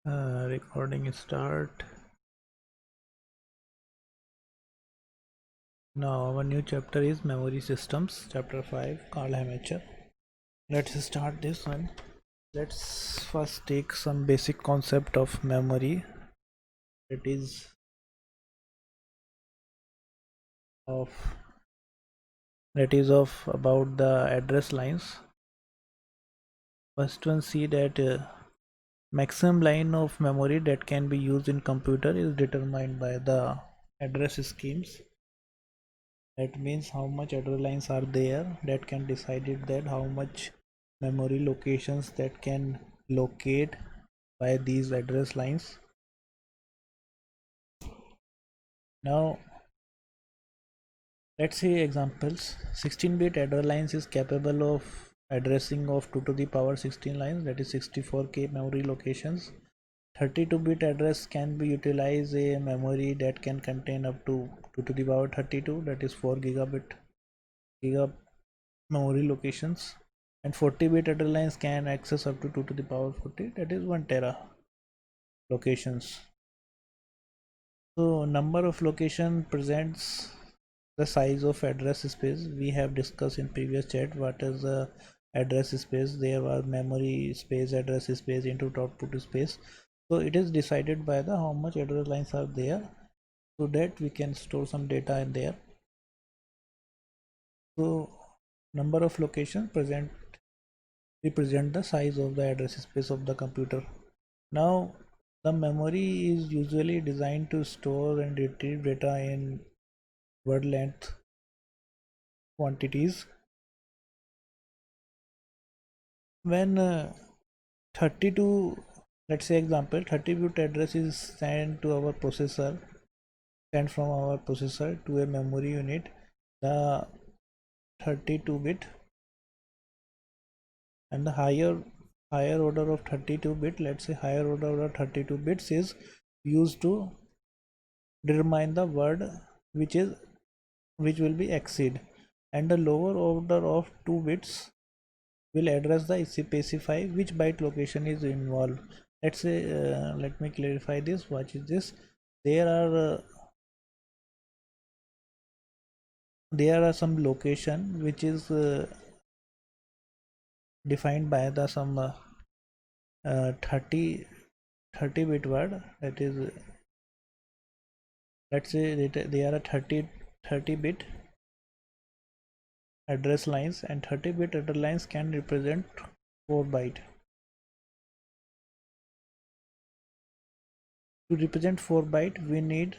Recording start. Now our new chapter is memory systems, chapter 5, Karl Hamacher. Let's start this one. Let's first take some basic concept of memory. It is of about the address lines. First one, see that maximum line of memory that can be used in computer is determined by the address schemes. That means how much address lines are there, that can decide it, that how much memory locations that can locate by these address lines. Now let's see examples. 16-bit address lines is capable of addressing of 2 to the power 16 lines, that is 64k memory locations. 32-bit address can be utilize a memory that can contain up to 2 to the power 32, that is 4 giga memory locations. And 40-bit address lines can access up to 2 to the power 40, that is 1 tera locations. So number of location presents the size of address space. We have discussed in previous chat what is the address space. There was memory space, address space, input output space. So it is decided by the how much address lines are there, so that we can store some data in there. So number of locations represent the size of the address space of the computer. Now the memory is usually designed to store and retrieve data in word length quantities. When 32, let's say example, 30-bit address is sent from our processor to a memory unit, the 32-bit and the higher order of 32-bit, let's say higher order of 32 bits is used to determine the word which will be exceed, and the lower order of 2 bits will address the specify which byte location is involved. Let's say let me clarify this. What is this? There are some location which is defined by the some 30 bit word, that is, let's say there are 30 bit address lines, and 30 bit address lines can represent 4 byte. To represent 4 byte, we need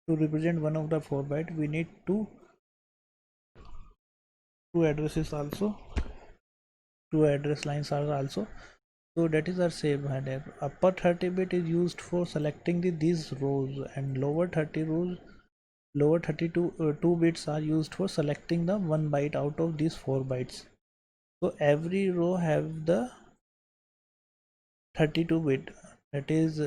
to represent one of the 4 byte, we need two addresses also, two address lines are also. So that is our same header. Upper 30 bit is used for selecting these rows, and lower 32 2 bits are used for selecting the 1 byte out of these 4 bytes. So every row have the 32 bit, that is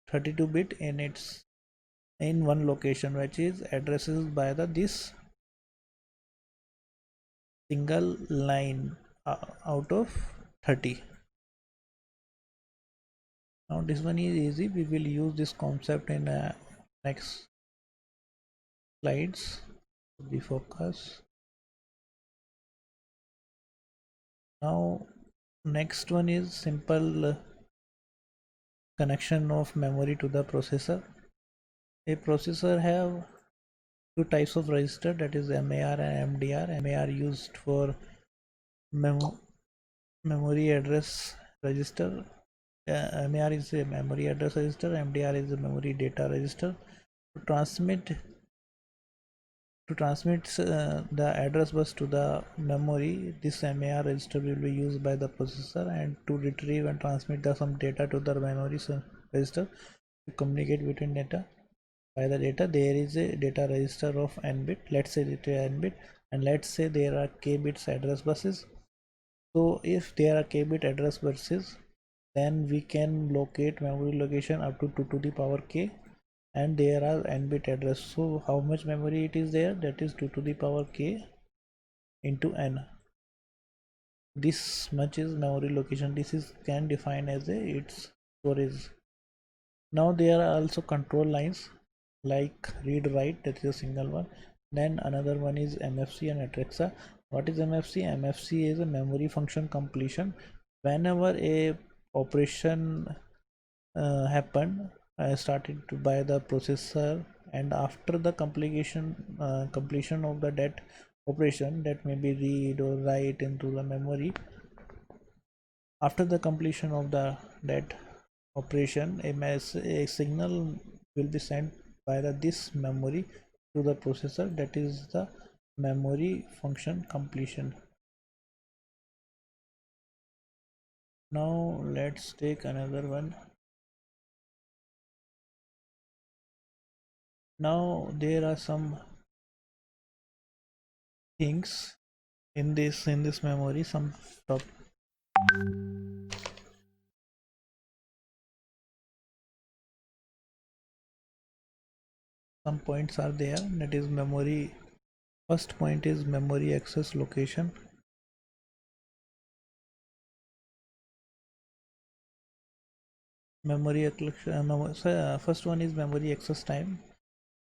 32 bit in one location, which is addresses by this single line out of 30. Now this one is easy, we will use this concept in next slides. Be focus. Now next one is simple connection of memory to the processor. A processor have two types of register, that is MAR and MDR. MAR used for memory address register. MAR is a memory address register, MDR is a memory data register. To transmit the address bus to the memory, this MAR register will be used by the processor, and to retrieve and transmit some data to the memory register to communicate between data. By the data, there is a data register of n bit, let's say it is n bit, and let's say there are k bits address buses. So if there are k bit address buses, then we can locate memory location up to 2 to the power k, and there are n bit address. So how much memory it is there? That is 2 to the power k into n. This much is memory location. This is can define as a its storage. Now there are also control lines like read write, that is a single one. Then another one is MFC and Atrexa. What is MFC? MFC is a memory function completion. Whenever a operation happened started by the processor, and after the completion of that operation, that may be read or write into the memory. After the completion of that operation, a signal will be sent by this memory to the processor, that is the memory function completion. Now let's take another one. Now there are some things in this memory, top some points are there, that is memory. First point is memory access location. First one is memory access time.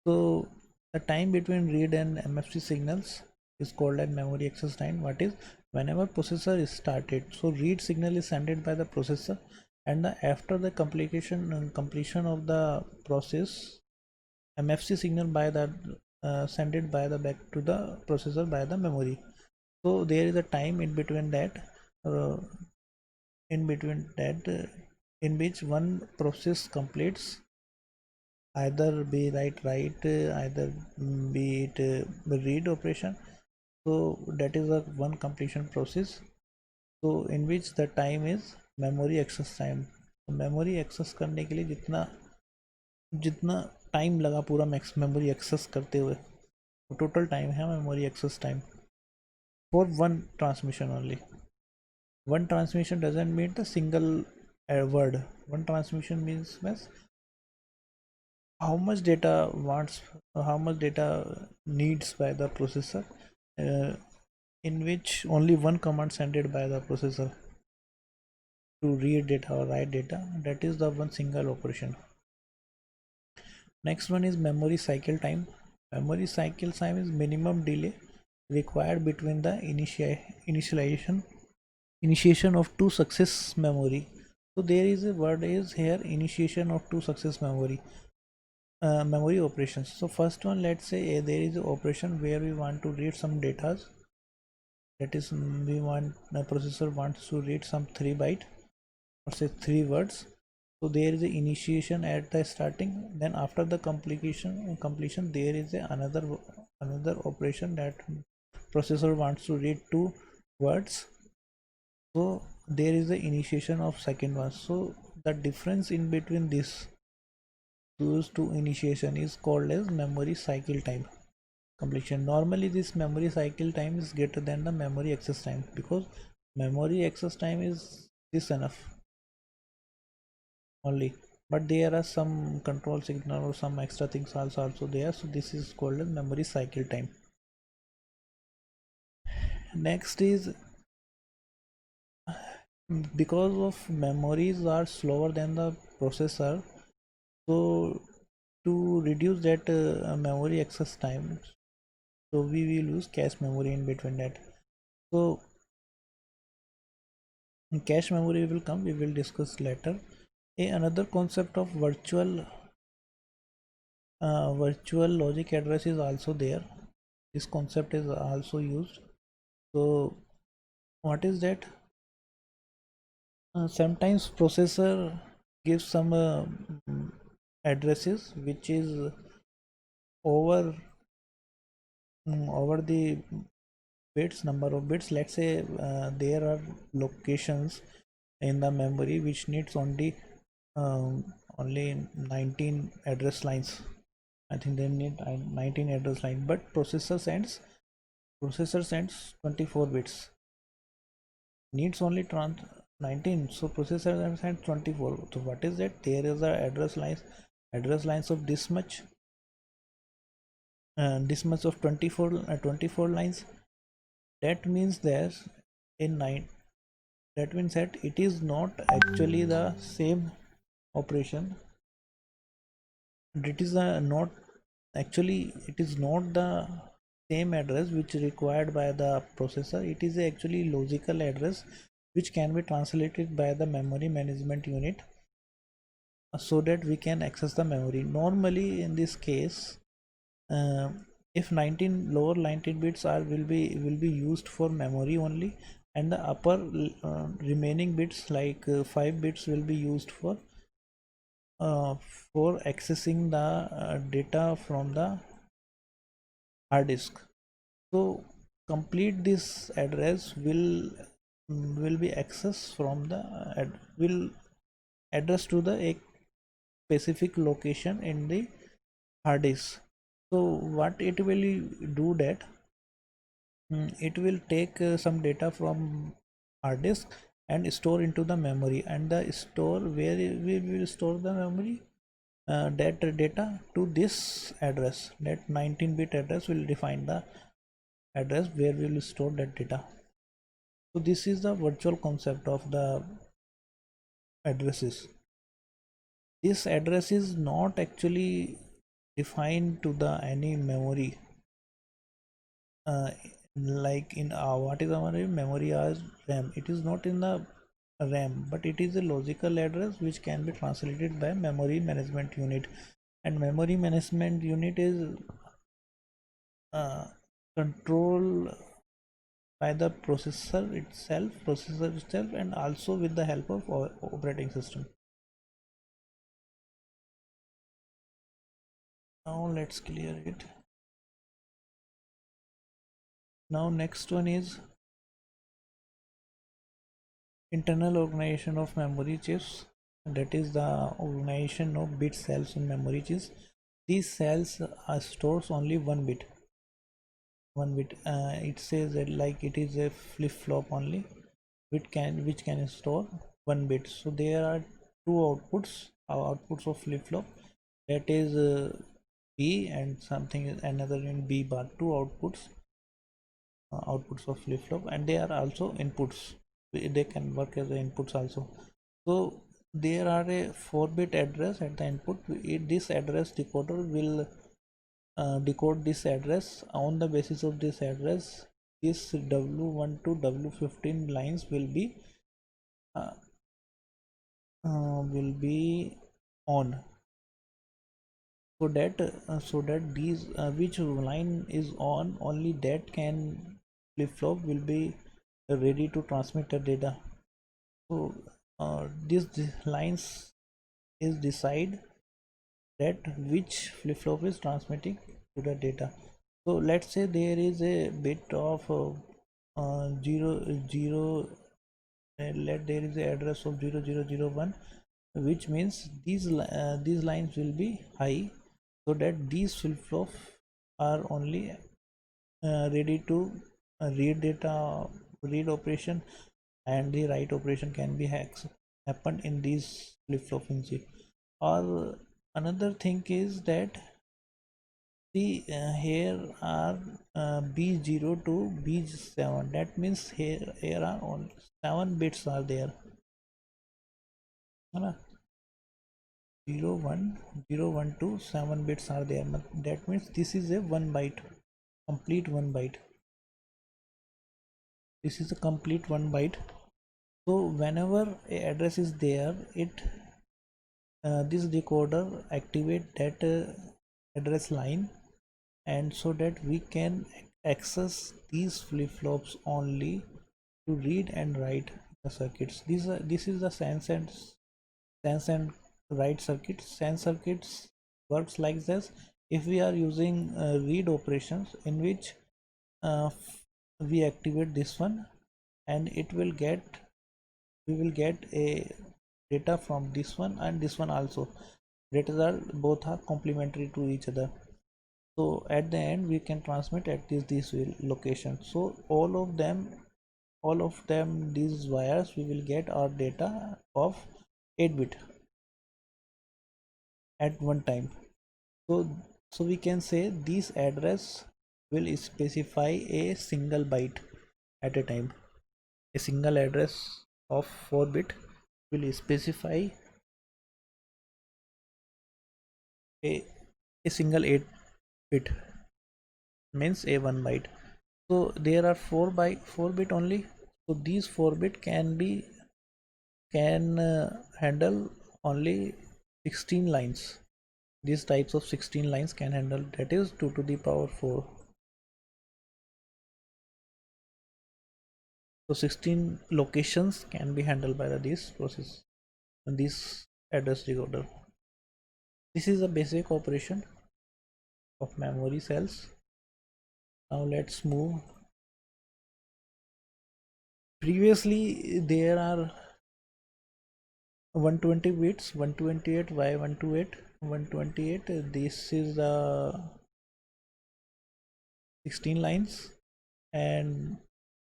So the time between read and MFC signals is called as memory access time. What is? Whenever processor is started, so read signal is sent by the processor, and after the completion of the process, MFC signal by the sent by the back to the processor by the memory. So there is a time in between that, uh, in which one process completes, either be either be it read operation. So that is a one completion process, so in which the time is memory access time. तो memory access करने के लिए जितना जितना time लगा पूरा max memory access करते हुए, टोटल टाइम है memory access time for one transmission only. One transmission doesn't mean the single word. One transmission means how much data wants, how much data needs by the processor, uh, in which only one command sent by the processor to read data or write data. That is the one single operation. Next one is memory cycle time. Memory cycle time is minimum delay required between the initiation of two success memory. So there is a word is here, initiation of two success memory operations. So first one, let's say there is an operation where we want to read some data, that is we want the processor wants to read some 3 byte or say 3 words. So there is an initiation at the starting, then after the completion there is another operation that processor wants to read 2 words. So there is the initiation of second one. So the difference in between those two initiation is called as memory cycle time completion. Normally this memory cycle time is greater than the memory access time, because memory access time is this enough only, but there are some control signal or some extra things also there, so this is called as memory cycle time. Next is, because of memories are slower than the processor, so to reduce that memory access time, so we will use cache memory in between that. So cache memory will come, we will discuss later. Another concept of virtual logic address is also there. This concept is also used. So what is that? Sometimes processor gives some addresses which is over over the bits, number of bits. Let's say there are locations in the memory which needs only 19 address lines. I think they need 19 address line, but processor sends 24 bits, needs only 19, so processor sends 24. So what is that? There is a address lines of this much of 24 lines. That means that in 9, that means that it is not actually the same operation. It is not actually, it is not the same address which required by the processor. It is actually logical address which can be translated by the memory management unit so that we can access the memory. Normally in this case, uh, if 19 lower 19 bits are will be used for memory only, and the upper remaining bits like 5 bits will be used uh, for accessing the data from the hard disk. So complete this address will be accessed from the will address to the a specific location in the hard disk. So what it will do that, it will take some data from hard disk and store into the memory, and the store where we will store the memory that data to this address. That 19-bit address will define the address where we will store that data. So this is the virtual concept of the addresses. This address is not actually defined to the any memory, uh, like in what is our memory as RAM. It is not in the RAM, but it is a logical address which can be translated by memory management unit, and memory management unit is uh, controlled by the processor itself, and also with the help of operating system. Now let's clear it. Now next one is internal organization of memory chips. That is the organization of bit cells in memory chips. These cells stores only one bit. It says that like it is a flip-flop only, which can store one bit. So there are two outputs of flip-flop, that is B and something another in B bar. Two outputs of flip-flop, and they are also inputs. They can work as the inputs also. So there are a 4-bit address at the input. This address decoder will decode this address. On the basis of this address, this W1 to W15 lines uh, will be on, so that these which line is on, only that can flip-flop will be ready to transmit the data. So these lines is decide that which flip-flop is transmitting to the data. So let's say there is a bit of 0 0, let there is a address of 0001, which means these lines will be high, so that these flip-flop are only ready to read operation, and the write operation can be happen in these flip-flop inches. Or another thing is that the here are B0 to B7. That means here are on 7 bits are there. 0 1 0 1 to 7 bits are there. That means this is a 1 byte, complete 1 byte. This is a complete 1 byte. So whenever a address is there, it this decoder activate that address line, and so that we can access these flip-flops only to read and write the circuits. This is the sense and write circuit. Sense circuits works like this. If we are using read operations, in which uh, we activate this one, and we will get a data from this one and this one also. Data are both are complementary to each other. So at the end we can transmit at this location. So all of them these wires, we will get our data of 8-bit at one time. So we can say this address will specify a single byte at a time. A single address of 4-bit will specify a a single 8 bit means a 1 byte. So there are 4 by 4 bit only. So these 4 bit can handle only 16 lines. These types of 16 lines can handle, that is 2 to the power 4. So 16 locations can be handled by this process and this address decoder. This is a basic operation of memory cells. Now let's move. Previously there are 120 bits, 128 by 128, 128. This is the 16 lines, and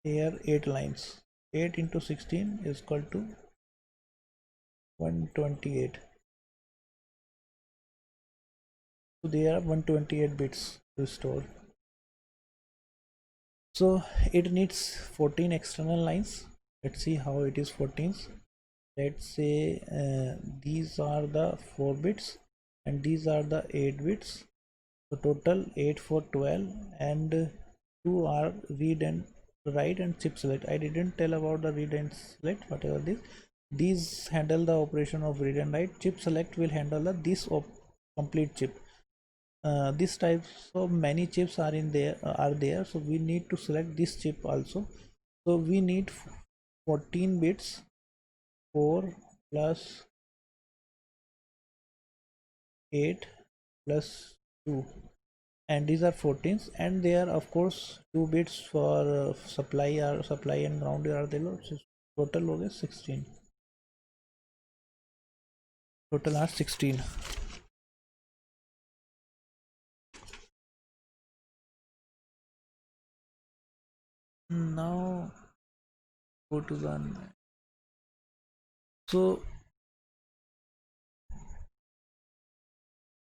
here 8 lines. 8 into 16 is equal to 128. So there are 128 bits to store. So it needs 14 external lines. Let's see how it is 14. Let's say these are the 4 bits and these are the 8 bits. So total 8 for 12, and 2 are read and write and chip select. I didn't tell about the read and select, whatever this. These handle the operation of read and write. Chip select will handle the this of complete chip. This types of many chips are there, so we need to select this chip also. So we need 14 bits. 4 plus 8 plus 2, and these are 14s, and there are of course 2 bits for supply and ground are there. So total हो 16. Total are 16. Now go to the so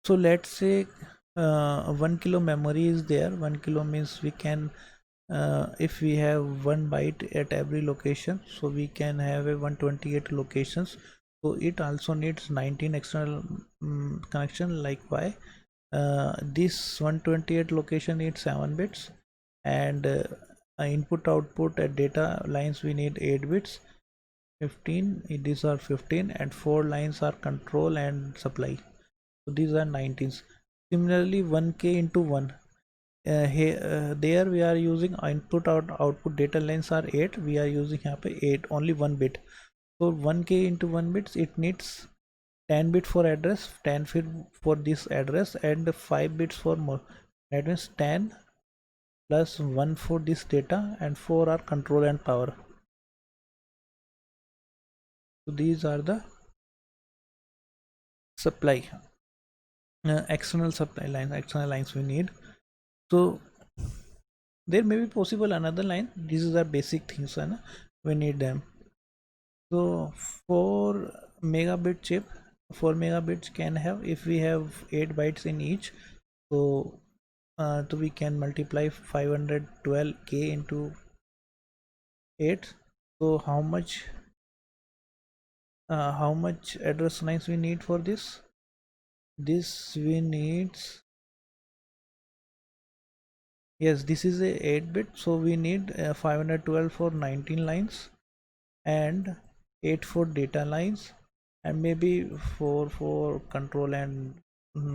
let's say 1 kilo memory is there. 1 kilo means we can if we have 1 byte at every location, so we can have a 128 locations. So it also needs 19 external connection. Like why? This 128 location needs 7 bits, and input output at data lines we need 8 bits. 15, these are 15, and 4 lines are control and supply, so these are 19s. Similarly 1k into 1, here there we are using input output data lines are 8, we are using here 8 only 1 bit. So 1k into 1 bits, it needs 10 bit for address, 10 bit for this address, and 5 bits for more. That means 10 plus 1 for this data, and 4 are control and power. So these are the supply external lines we need. So there may be possible another line. These are basic things, and we need them. So 4 megabit chip, 4 megabits can have, if we have 8 bytes in each, so we can multiply 512k into 8. So how much address lines we need for this? This we needs, yes, this is a 8 bit, so we need 512 for 19 lines, and 8 for data lines, and maybe 4 for control and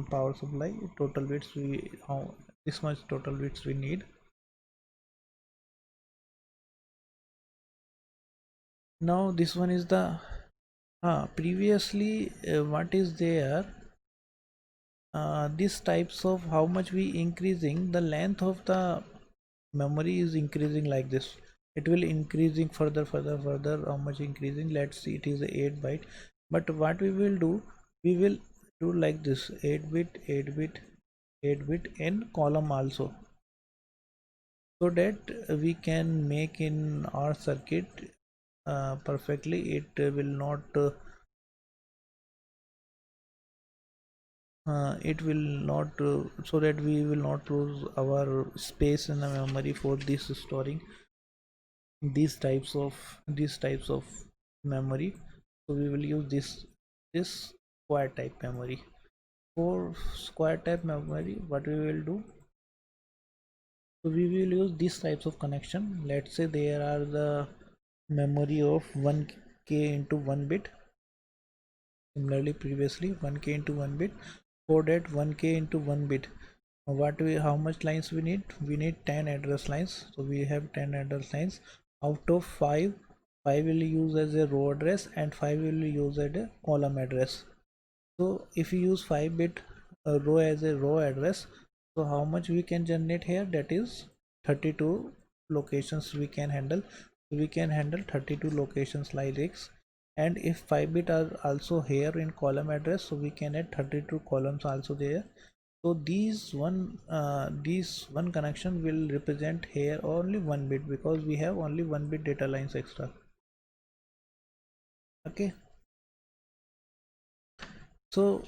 power supply. Total bits we, how this much total bits we need. Now this one is the previously what is there, these types of how much we increasing the length of the memory is increasing like this. It will increasing further, how much increasing. Let's see, it is a 8 byte, but what we will do, we will do like this: 8 bit, 8 bit, 8 bit in column also, so that we can make in our circuit perfectly. It will not so that we will not lose our space in the memory for this storing these types of memory. So we will use this square type memory. For square type memory, what we will do, so we will use these types of connection. Let's say there are the memory of 1k into 1 bit. Similarly, previously 1k into 1 bit. For that 1k into 1 bit, how much lines we need? We need 10 address lines. So we have 10 address lines. Out of 5 will use as a row address and 5 will use as a column address. So if you use 5-bit row as a row address, so how much we can generate here? That is 32 locations we can handle. We can handle 32 locations like this. And if 5-bit are also here in column address, so we can add 32 columns also there. So these one connection will represent here only 1 bit, because we have only 1 bit data lines extra. Okay, so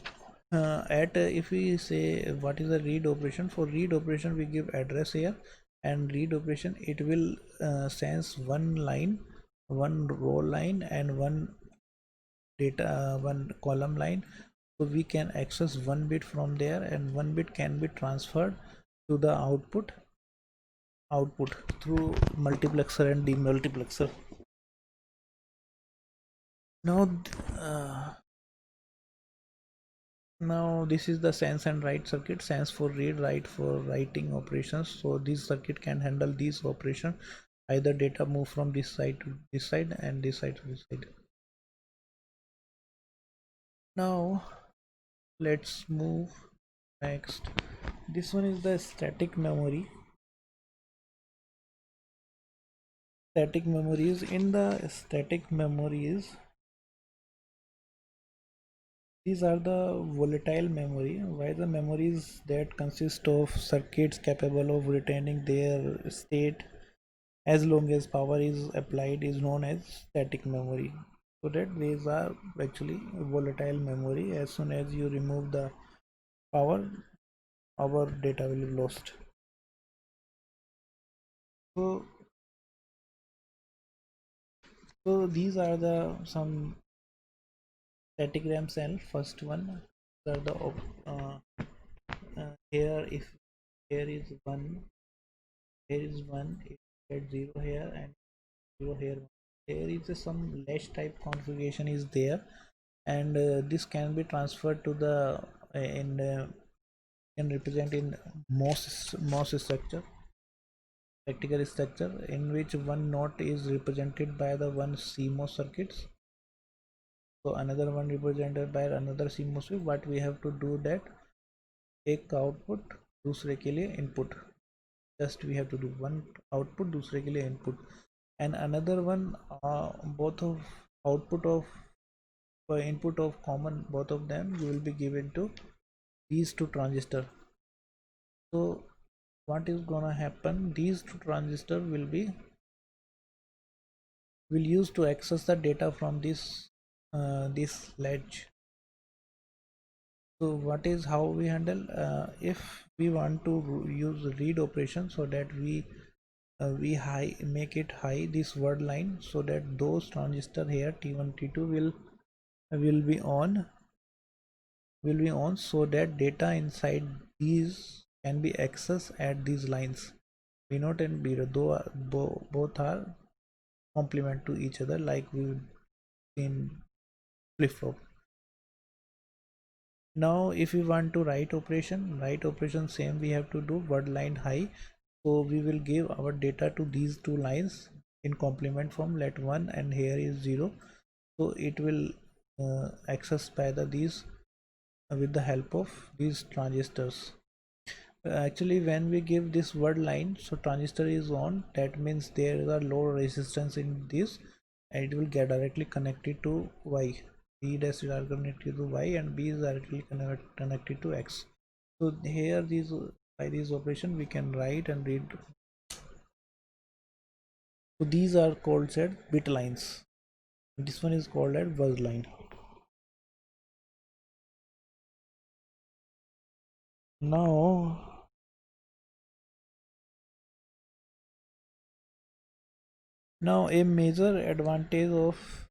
if we say what is the read operation, for read operation we give address here, and read operation it will sense one line, one row line, and one column line. So we can access 1 bit from there, and 1 bit can be transferred to the output through multiplexer and demultiplexer. Now now this is the sense and write circuit. Sense for read, write for writing operations. So this circuit can handle these operations, either data move from this side to this side and this side to this side. Now let's move next. This one is the static memory. Static memories. In the static memories, these are the volatile memory. Why the memories that consist of circuits capable of retaining their state as long as power is applied is known as static memory. So that these are actually volatile memory. As soon as you remove the power, our data will be lost. So these are the some static RAM cell. First one are the here, if here is one, here is one, it get zero here and zero here. There is some latch type configuration is there, and this can be transferred to the in can represent in MOS structure, practical structure, in which one node is represented by the one CMOS circuits, so another one represented by another CMOS. What we have to do that, एक का output दूसरे के लिए input, just we have to do one output दूसरे के लिए input, and another one both of output of input of common, both of them will be given to these two transistors. So what is gonna happen, these two transistors will use to access the data from this ledge. So what is how we handle, if we want to use read operation, so that we high make it high this word line, so that those transistor here T1 T2 will be on, so that data inside these can be accessed at these lines. B0 and B0, though both are complement to each other, like we in flip-flop. Now if we want to write operation, same we have to do word line high. So we will give our data to these two lines in complement form, let 1 and here is 0. So it will access by these with the help of these transistors. Actually when we give this word line, so transistor is on, that means there is a low resistance in this, and it will get directly connected to Y. B dash is connected to Y and B is directly connected to X. So here these, by this operation we can write and read. So these are called said bit lines. This one is called as buzz line. Now a major advantage of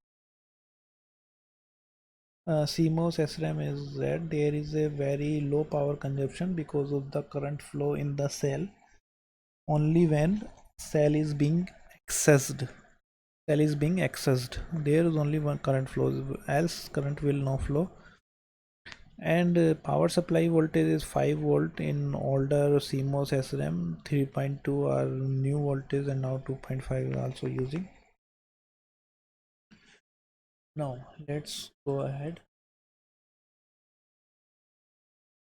CMOS SRAM is that there is a very low power consumption because of the current flow in the cell only when cell is being accessed. Cell is being accessed. There is only one current flows, else current will not flow. And power supply voltage is 5 volt in older CMOS SRAM. 3.2 are new voltage and now 2.5 are also using. Now let's go ahead.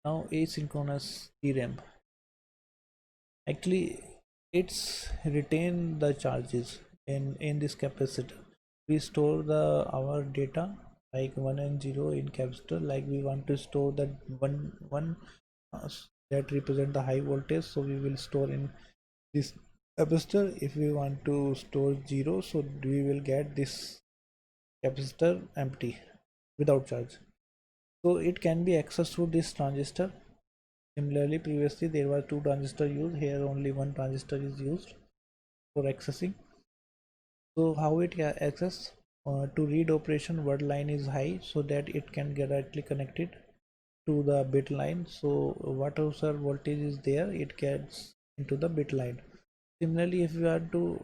Now asynchronous DRAM. Actually, it's retain the charges in this capacitor. We store the our data like 1 and 0 in capacitor. Like we want to store that one uh, that represent the high voltage, so we will store in this capacitor. If we want to store 0, so we will get this capacitor empty without charge, so it can be accessed through this transistor. Similarly, previously there were two transistors used. Here only one transistor is used for accessing. So how it access? To read operation, word line is high so that it can get directly connected to the bit line. So whatever voltage is there, it gets into the bit line. Similarly, if you are to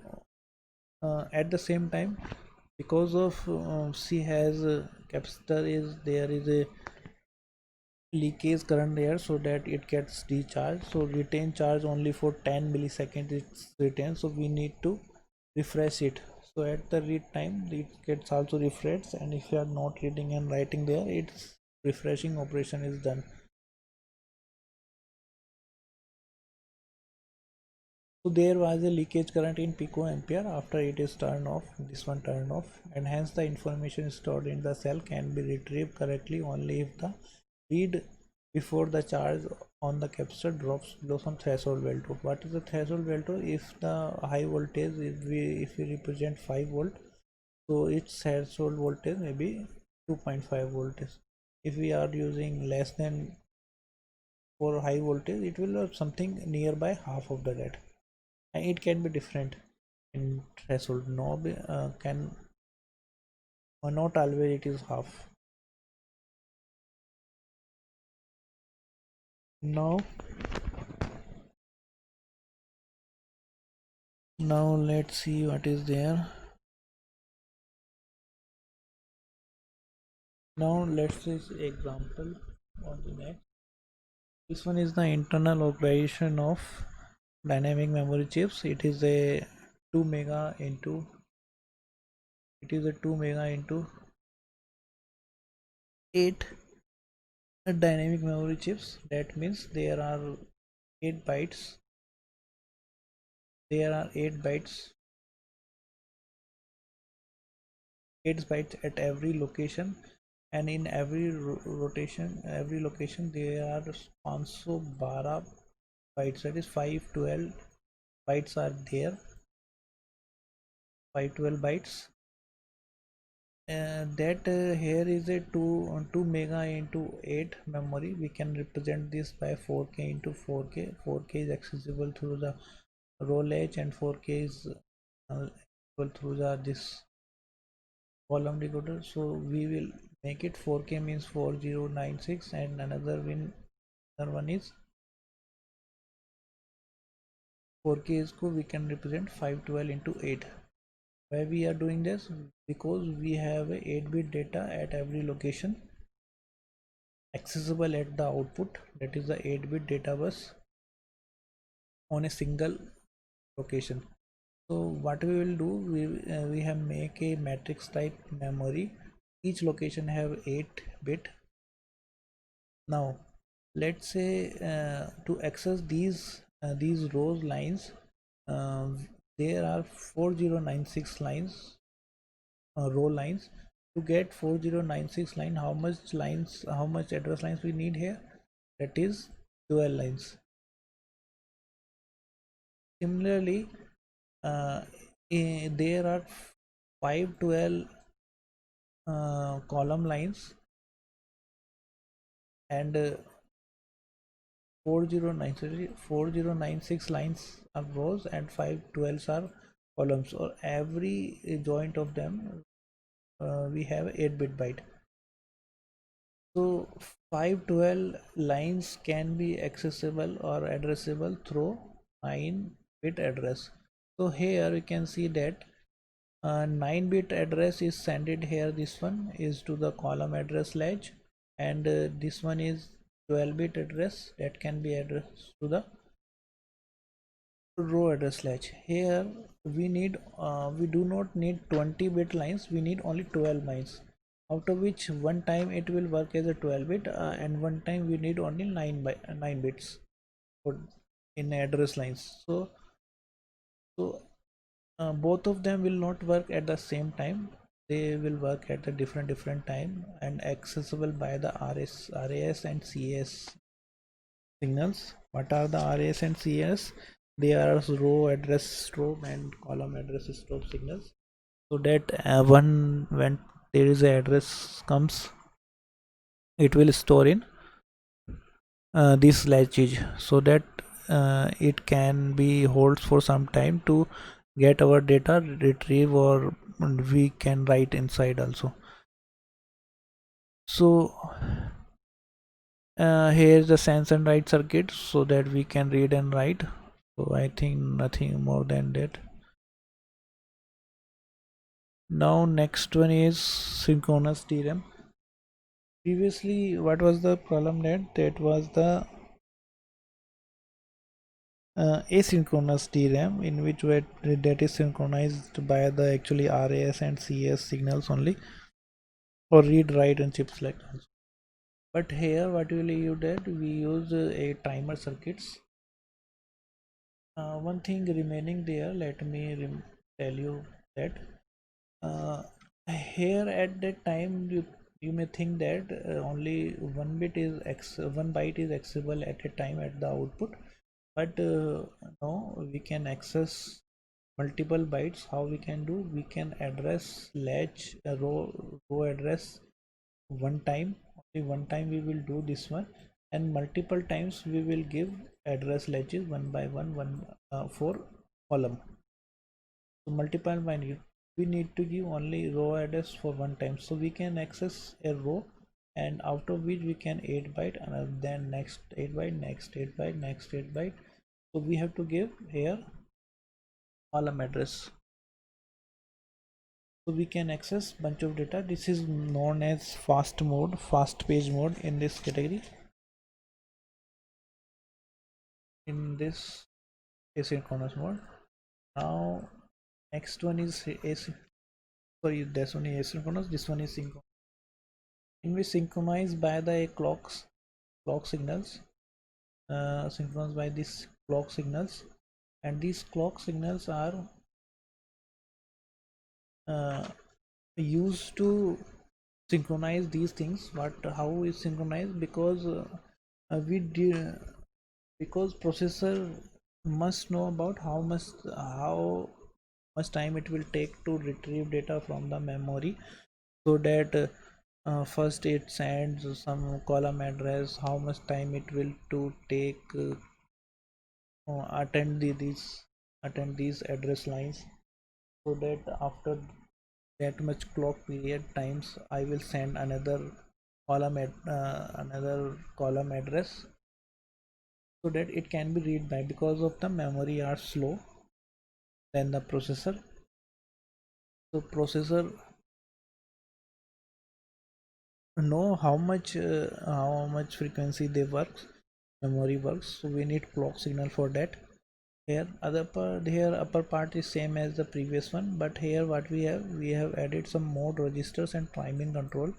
at the same time, because of C has capacitor is there is a leakage current there, so that it gets decharged. So retain charge only for 10 milliseconds it's retained, so we need to refresh it. So at the read time it gets also refreshed, and if you are not reading and writing there, its refreshing operation is done. So there was a leakage current in picoampere. After it is turned off, this one turned off, and hence the information stored in the cell can be retrieved correctly only if the read before the charge on the capacitor drops below some threshold value. What is the threshold value? If the high voltage, if we represent 5 volt, so its threshold voltage may be 2.5 voltage. If we are using less than for high voltage, it will have something nearby half of the that, and it can be different in threshold. No, can not always it is half. Now, let's see what is there. Now let's see example on the next. This one is the internal operation of dynamic memory chips. It is a 2 mega into 8 dynamic memory chips. That means there are 8 bytes. There are 8 bytes 8 bytes at every location, and in every every location there are 512 bytes, that is 512 bytes are there. 512 bytes, that here is a 2 mega into 8 memory. We can represent this by 4k into 4k. 4k is accessible through the row latch, and 4k is accessible through the this column decoder. So we will make it 4k means 4096, and another one is 4k is we can represent 512 into 8. Why we are doing this? Because we have a 8-bit data at every location accessible at the output, that is the 8-bit data bus on a single location. So what we will do, we have make a matrix type memory. Each location have 8 bit. Now let's say to access these rows lines, uh, there are 4096 lines, row lines. To get 4096 line, how much address lines we need here? That is 12 lines. Similarly, uh, there are 512 column lines, and 4096 lines are rows, and 512 are columns, or every joint of them we have 8-bit byte. So 512 lines can be accessible or addressable through 9-bit address. So here we can see that 9-bit address is sent it here. This one is to the column address ledge, and this one is 12-bit address that can be addressed to the row address ledge. Here we do not need 20-bit lines, we need only 12 lines, out of which one time it will work as a 12-bit, and one time we need only 9 bits for in address lines. So both of them will not work at the same time, they will work at a different time and accessible by the RAS and CAS signals. What are the RAS and CAS? They are row address strobe and column address strobe signals, so that one when there is a address comes, it will store in this latches, so that it can be holds for some time to get our data retrieve, or we can write inside also. So here's the sense and write circuit, so that we can read and write. So I think nothing more than that. Now next one is synchronous DRAM. Previously what was the problem, that was the asynchronous DRAM, in which way that is synchronized by the actually RAS and CS signals only, or read write and chip select also. But here what will you did, we use a timer circuits. One thing remaining there, let me tell you that uh, here at that time you may think that only one byte is accessible at a time at the output, but no, we can access multiple bytes. How we can do, we can address latch row address one time, only one time we will do this one, and multiple times we will give address latches one by one for column. So multiple by we need to give only row address for one time, so we can access a row, and out of which we can 8 byte, and then next 8 byte, next 8 byte, next 8 byte. So we have to give here column address, so we can access bunch of data. This is known as fast page mode in this category, in this asynchronous mode. Now next one is sorry, this one is asynchronous, this one is synchronous, in which synchronized by the clock signals, synchronized by these clock signals, and these clock signals are uh, used to synchronize these things. But how is synchronized, because we do, because processor must know about how much time it will take to retrieve data from the memory, so that first it sends some column address, how much time it will to take attend these address lines, so that after that much clock period times I will send another column address, so that it can be read by, because of the memory are slow than the processor. So processor know how much frequency they works, memory works, so we need clock signal for that. Here other part, here upper part is same as the previous one, but here what we have added some mode registers and timing control.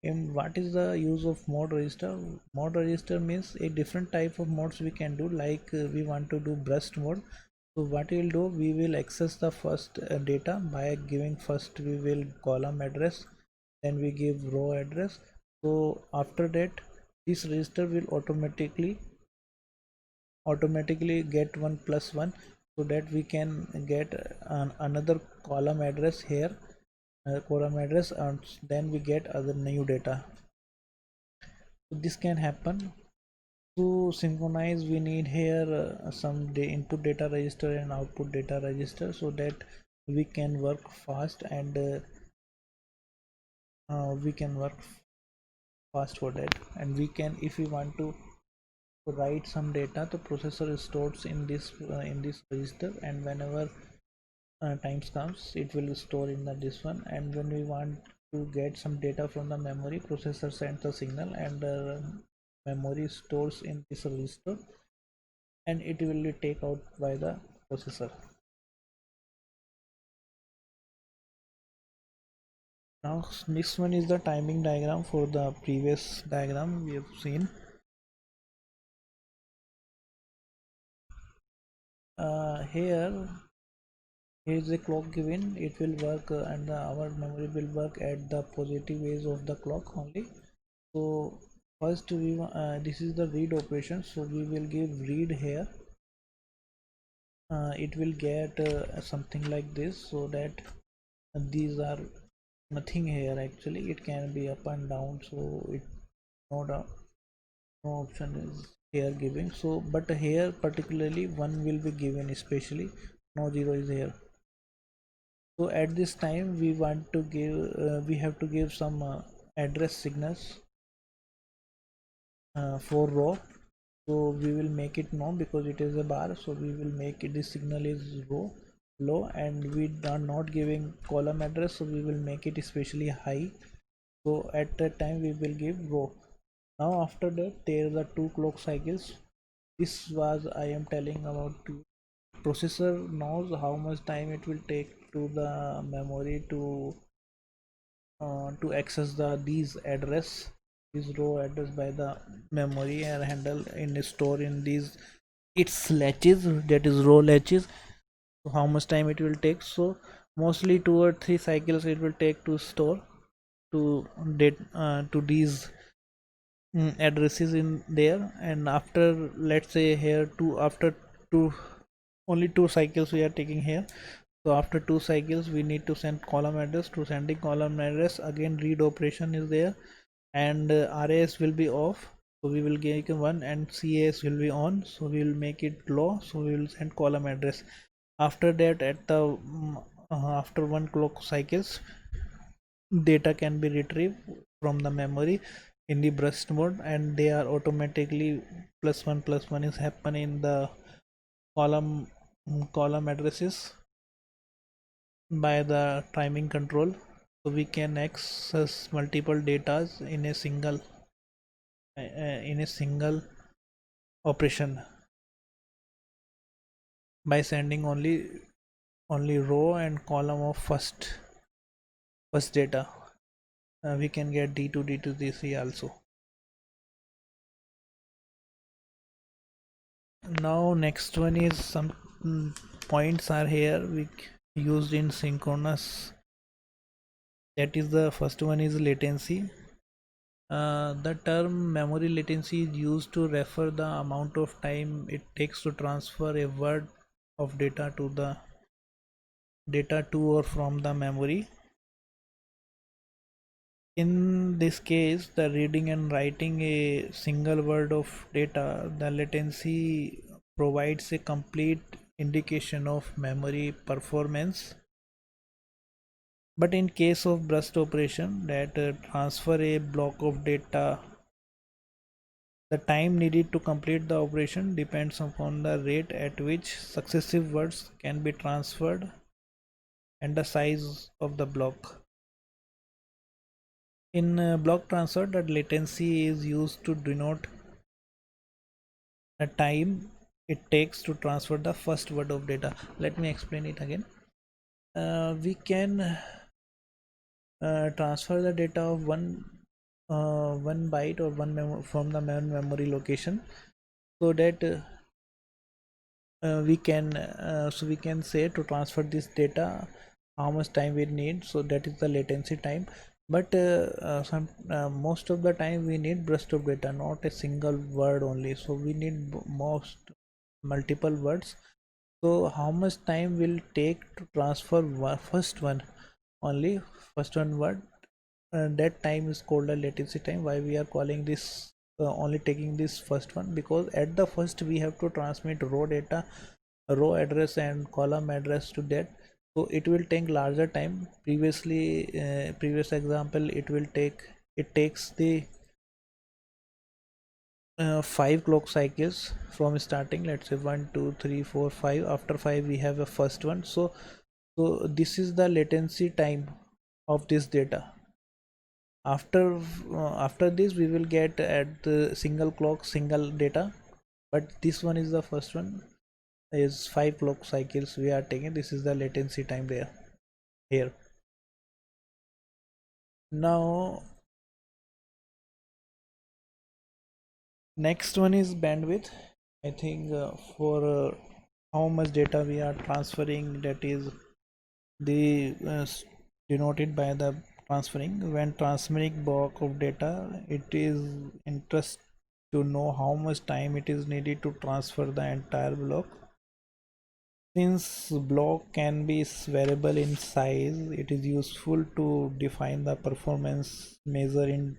And what is the use of mode register? Mode register means a different type of modes we can do, like we want to do burst mode. So what we'll do, we will access the first data by giving, first we will column address, then we give row address. So after that this register will automatically get 1 plus 1, so that we can get another column address here, column address, and then we get other new data. So this can happen. To synchronize, we need here some input data register and output data register, so that we can work fast, and we can work fast for that. And we can, if we want to write some data, the processor stores in this register, and whenever times comes it will store in the this one. And when we want to get some data from the memory, processor sends the signal, and memory stores in this register, and it will be take out by the processor. Now next one is the timing diagram. For the previous diagram we have seen, here is a clock given, it will work, and our memory will work at the positive edge of the clock only. So first this is the read operation, so we will give read here. It will get something like this, so that these are nothing here actually, it can be up and down, so it no doubt no option is here giving. So but here particularly one will be given, especially no zero is here. So at this time we want to give we have to give some address signals for row. So we will make it no, because it is a bar, so we will make it, this signal is row low, and we are not giving column address, so we will make it especially high. So at that time we will give row. Now after that there are two clock cycles. This was I am telling about to processor knows how much time it will take to the memory to access the these address, this row address by the memory, and handle in store in these its latches, that is row latches. So how much time it will take? So mostly 2 or 3 cycles it will take to store to date to these addresses in there. And after, let's say here two, after two, only 2 cycles we are taking here. So after 2 cycles we need to send column address. To sending column address, again read operation is there, and RAS will be off, so we will get 1, and CAS will be on, so we will make it low, so we will send column address. After that, at the after 1 clock cycles, data can be retrieved from the memory in the burst mode, and they are automatically +1 +1 is happen in the column column addresses by the timing control. So we can access multiple datas in a single operation by sending only row and column of first data. We can get D2 D2 DC also. Now next one is some points are here we used in synchronous. That is, the first one is latency. The term memory latency is used to refer the amount of time it takes to transfer a word of data to or from the memory. In this case, the reading and writing a single word of data, the latency provides a complete indication of memory performance. But in case of burst operation that transfer a block of data, the time needed to complete the operation depends upon the rate at which successive words can be transferred and the size of the block. In block transfer, the latency is used to denote the time it takes to transfer the first word of data. Let me explain it again. We can transfer the data of one byte or from the main memory location, so that we can say to transfer this data how much time we need, so that is the latency time. But most of the time we need burst of data, not a single word only, so we need multiple words. So how much time will take to transfer first one, only first one word, that time is called a latency time. Why we are calling this only taking this first one? Because at the first we have to transmit raw data, row address and column address to that, so it will take larger time. Previous example, it takes the 5 clock cycles from starting. Let's say 1 2 3 4 5. After 5 we have a first one. So this is the latency time of this data. After this we will get at the single clock single data, but this one is the first one, is 5 clock cycles we are taking. This is the latency time there here. Now next one is bandwidth. I think for how much data we are transferring, that is the denoted by the transferring. When transferring block of data, it is interest to know how much time it is needed to transfer the entire block. Since block can be variable in size, it is useful to define the performance measure in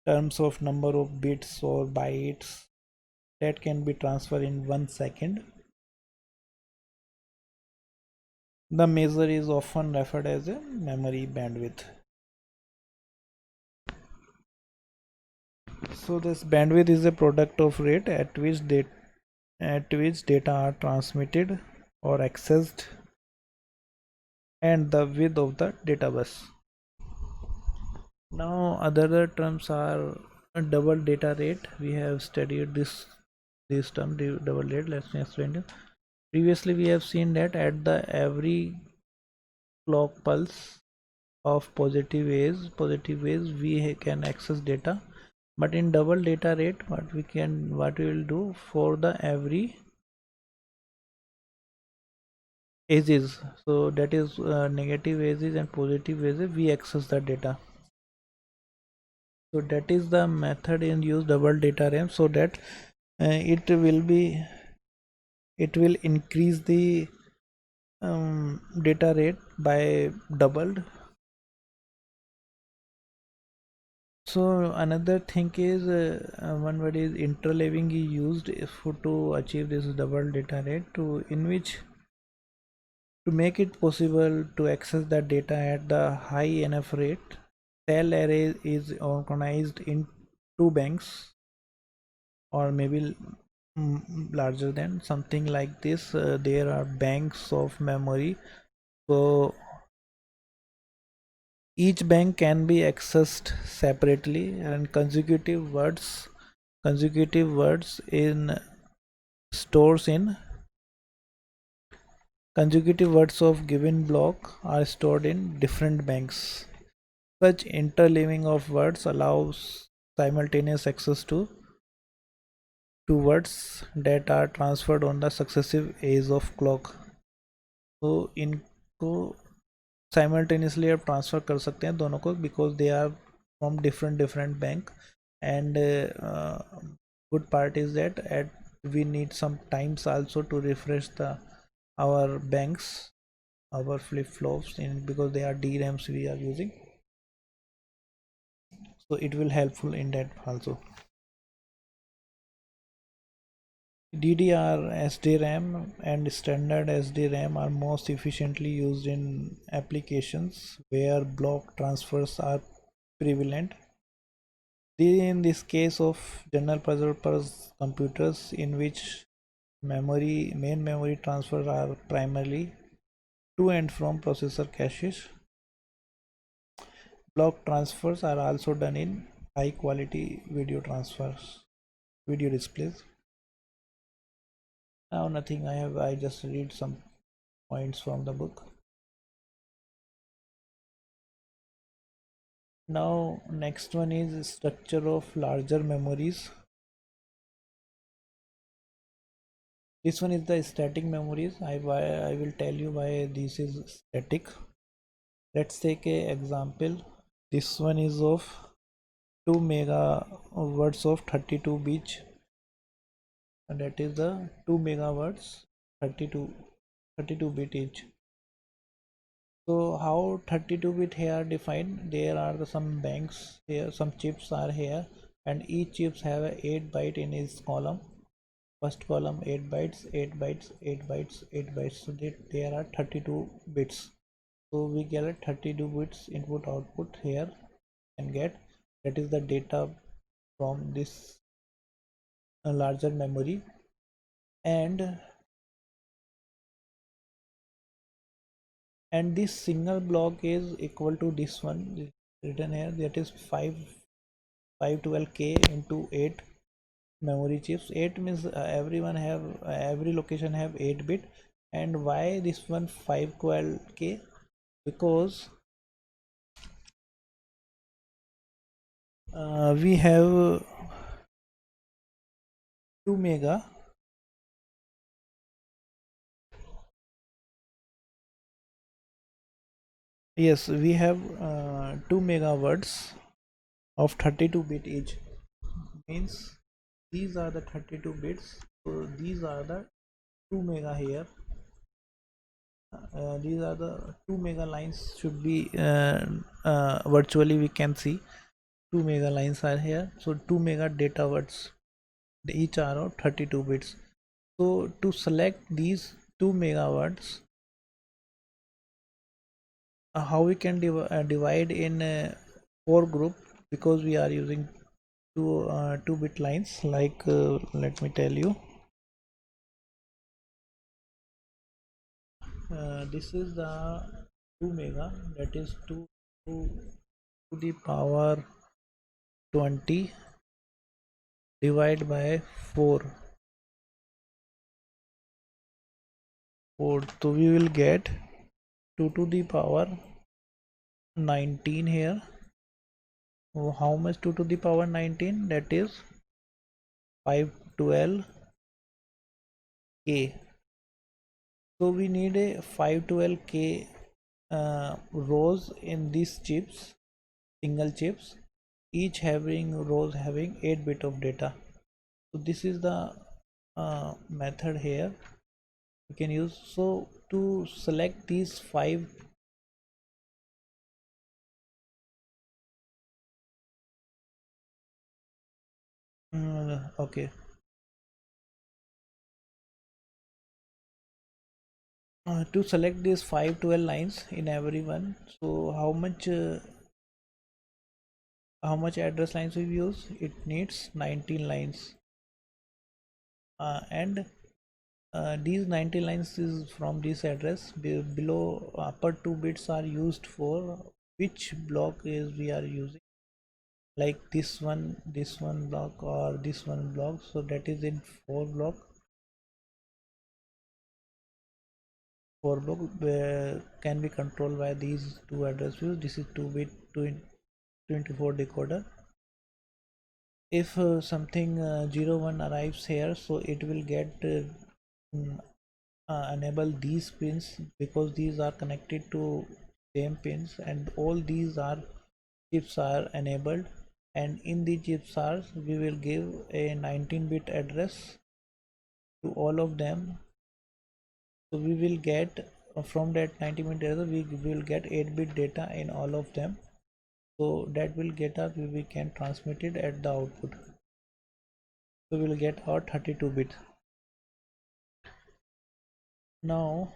terms of number of bits or bytes that can be transferred in 1 second. The measure is often referred as a memory bandwidth. So this bandwidth is a product of rate at which data are transmitted or accessed and the width of the data bus. Now other terms are double data rate. We have studied this term double rate. Let me explain you. Previously we have seen that at the every clock pulse of positive ways we can access data, but in double data rate what we will do, for the every edges, so that is negative edges and positive edges, we access the data. So that is the method in use double data RAM, so that it will increase the data rate by doubled. So another thing is one word is interleaving is used to achieve this double data rate, to make it possible to access the data at the high enough rate. Cell array is organized in two banks, or maybe larger than something like this. There are banks of memory, so each bank can be accessed separately, and consecutive words in stores in consecutive words of given block are stored in different banks. Such interleaving of words allows simultaneous access to words that are transferred on the successive edge of clock. तो इनको simultaneously आप transfer कर सकते हैं दोनों को, because they are from different bank. And good part is that we need some times also to refresh our banks, our flip-flops, because they are DRAMs we are using, so it will helpful in that also. DDR, SDRAM and standard SDRAM are most efficiently used in applications where block transfers are prevalent. In this case of general purpose computers, in which main memory transfers are primarily to and from processor caches, block transfers are also done in high quality video displays. Now nothing, I just read some points from the book. Now next one is structure of larger memories. This one is the static memories. I will tell you why this is static. Let's take a example. This one is of 2 megawords of 32 bits, and that is the 2 megawords 32 bit each. So how 32-bit here defined? There are some banks here, some chips are here, and each chips have a 8 byte in its column. First column 8 bytes, 8 bytes, 8 bytes, 8 bytes. So there are 32 bits. So we get a 32 bits input output here and get, that is the data from this a larger memory, and this single block is equal to this one written here, that is 512k into 8 memory chips. 8 means everyone have every location have 8 bit. And why this one 512k? Because we have 2 mega. Yes, we have 2 megawords of 32 bit each. Means these are the 32 bits, so these are the 2 mega here. These are the 2 mega lines should be virtually we can see 2 mega lines are here. So 2 mega data words, each are of 32 bits. So to select these 2 megawords, how we can divide in 4 group, because we are using 2 bit lines, like let me tell you, this is the 2 mega, that is 2 to the power 20 divided by 4, so we will get 2 to the power 19 here. So how much 2 to the power 19? That is 512k. So we need a 512k rows in these chips, single chips, each having rows having 8 bit of data. So this is the method here we can use. So to select these 5, okay, to select these 512 lines in every one, so how much address lines we use? It needs 19 lines, and these 90 lines is from this address. Below upper 2 bits are used for which block is we are using, like this one block or this one block. So that is in 4 block where can be controlled by these 2 address views. This is 2 bit 224 decoder. If something 01 arrives here, so it will get mm, enable these pins, because these are connected to same pins, and all these are chips are enabled, and in the chips are we will give a 19-bit address to all of them. So we will get from that 19-bit address we will get 8-bit data in all of them. So that will get up, we can transmit it at the output. So we will get our 32 bit. Now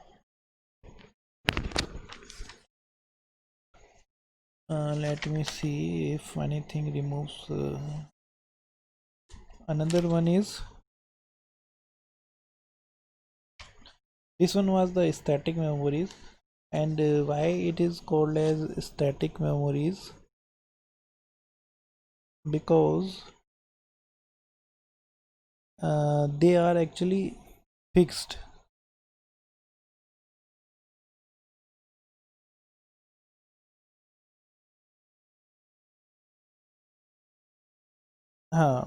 let me see if anything removes. Another one is, this one was the static memories, and why it is called as static memories? Because they are actually fixed.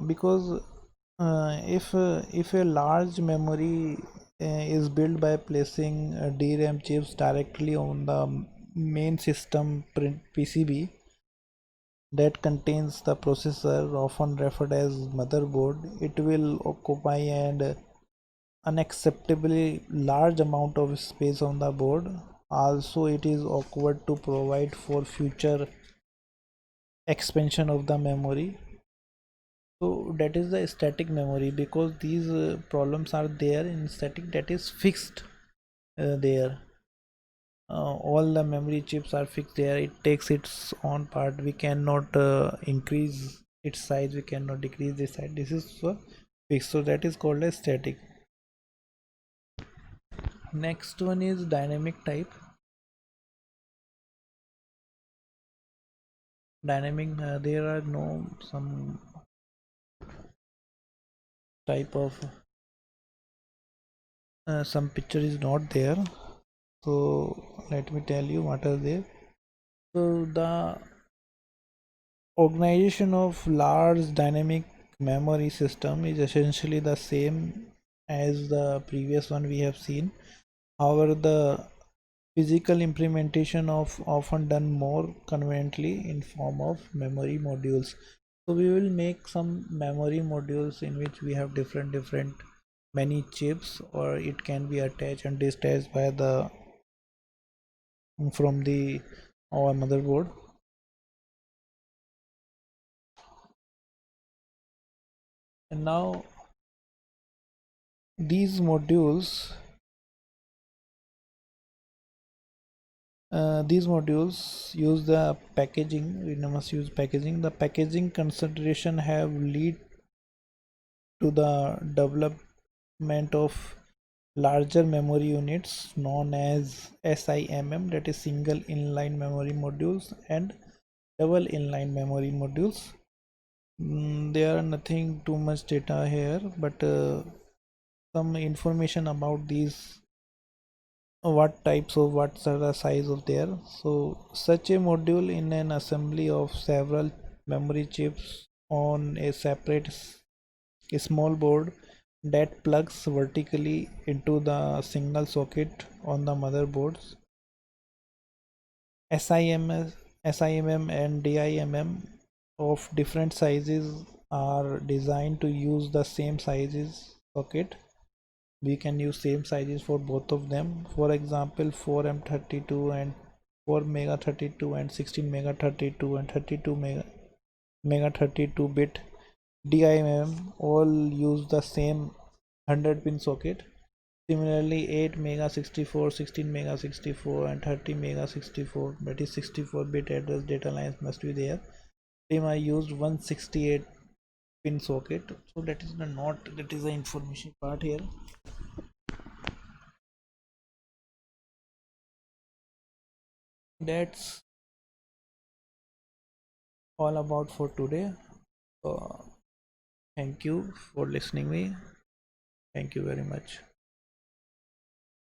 Because if a large memory is built by placing DRAM chips directly on the main system print PCB that contains the processor, often referred as motherboard, it will occupy an unacceptably large amount of space on the board. Also, it is awkward to provide for future expansion of the memory. So that is the static memory, because these problems are there in static, that is fixed there. All the memory chips are fixed there, it takes its own part, we cannot increase its size, we cannot decrease the size. This is fixed, so that is called as static. Next one is dynamic type. Dynamic, there are no some type of some picture is not there, so let me tell you what are there. So the organization of large dynamic memory system is essentially the same as the previous one we have seen. However, the physical implementation of often done more conveniently in form of memory modules. So we will make some memory modules in which we have different many chips, or it can be attached and discharged by the from the our motherboard. And now these modules use the packaging. We must use packaging. The packaging consideration have lead to the development of larger memory units known as SIMM, that is single inline memory modules, and double inline memory modules. There are nothing too much data here, but some information about these, what types of what are the size of there. So such a module in an assembly of several memory chips on a separate small board that plugs vertically into the single socket on the motherboards. SIMS, SIMM and DIMM of different sizes are designed to use the same sizes socket. We can use same sizes for both of them. For example, 4M32 and 4 mega 32 and 16 mega 32 and 32 mega 32 bit DIMM all use the same 100 pin socket. Similarly, 8 mega 64, 16 mega 64 and 30 mega 64, that is 64 bit address data lines must be there. Same I used 168 pin socket. So that is the not, that is the information part here. That's all about for today. uh, Thank you for listening me. Thank you very much.